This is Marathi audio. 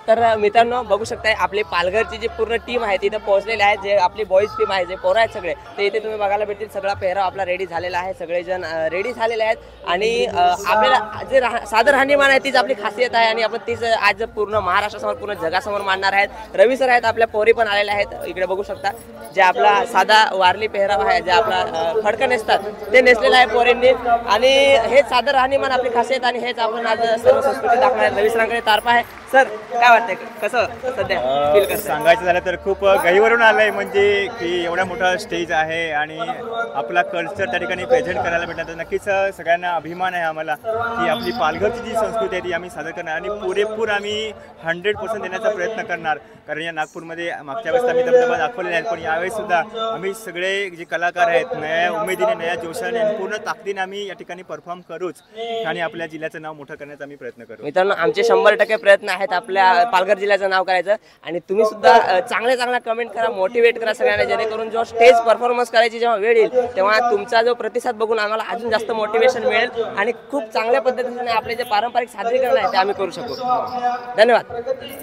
तर मित्रांनो बघू शकताय आपली पालघरची जी पूर्ण टीम आहे तिथे पोहोचलेली आहे, जे आपली बॉईज टीम आहे, जे पोरं आहेत सगळे ते इथे तुम्ही बघायला भेटतील। सगळा पेहराव आपला रेडी झालेला आहे, सगळेजण रेडी झालेले आहेत आणि आपल्याला जे सादर राहणीमान आहे तीच आपली खासियत आहे आणि आपण तीच आज पूर्ण महाराष्ट्रासमोर पूर्ण जगासमोर मांडणार आहेत। रवी सर आहेत, आपल्या पोरी पण आलेल्या आहेत, इकडे बघू शकता। जे आपला साधा वारली पेहराव आहे, जे आपला फडकं नेसतात ते नेसलेलं आहे पोरींनी आणि हेच सादर राहणीमान आपली खासियत आणि हेच आपण आज सर्व संस्कृती दाखवणार। रवी सरांकडे तारपा आहे। सर काय वाटतंय, कसं सध्या फील करताय? सांगायचं झालं तर खूप गहिवरून आलंय, म्हणजे की एवढा मोठा स्टेज आहे आणि आपला कल्चर त्या ठिकाणी प्रेझेंट करायला भेटणार, तर नक्कीच सगळ्यांना अभिमान आहे आम्हाला की आपली पालघरची जी संस्कृती आहे ती आम्ही सादर करणार आणि पुरेपूर आम्ही 100% देण्याचा प्रयत्न करणार। कारण या नागपूरमध्ये मागच्या वेळेस आम्ही धबधबा दाखवलेला आहे, पण यावेळेस सुद्धा आम्ही सगळे जे कलाकार आहेत नया उमेदीने नया जोशाने आणि पूर्ण ताकदीने आम्ही या ठिकाणी परफॉर्म करूच आणि आपल्या जिल्ह्याचं नाव मोठं करण्याचा आम्ही प्रयत्न करू। मित्रांनो आमचे 100% प्रयत्न आहेत आपल्या पालघर जिल्ह्याचं नाव करायचं आणि तुम्ही सुद्धा चांगल्या कमेंट करा, मोटिवेट करा सगळ्यांना, जेणेकरून जो स्टेज परफॉर्मन्स करायची जेव्हा वेळ येईल तेव्हा तुमचा जो प्रतिसाद बघून आम्हाला अजून जास्त मोटिवेशन मिळेल आणि खूप चांगल्या पद्धतीने आपले जे पारंपरिक सादरीकरण आहे ते आम्ही करू शकू। धन्यवाद।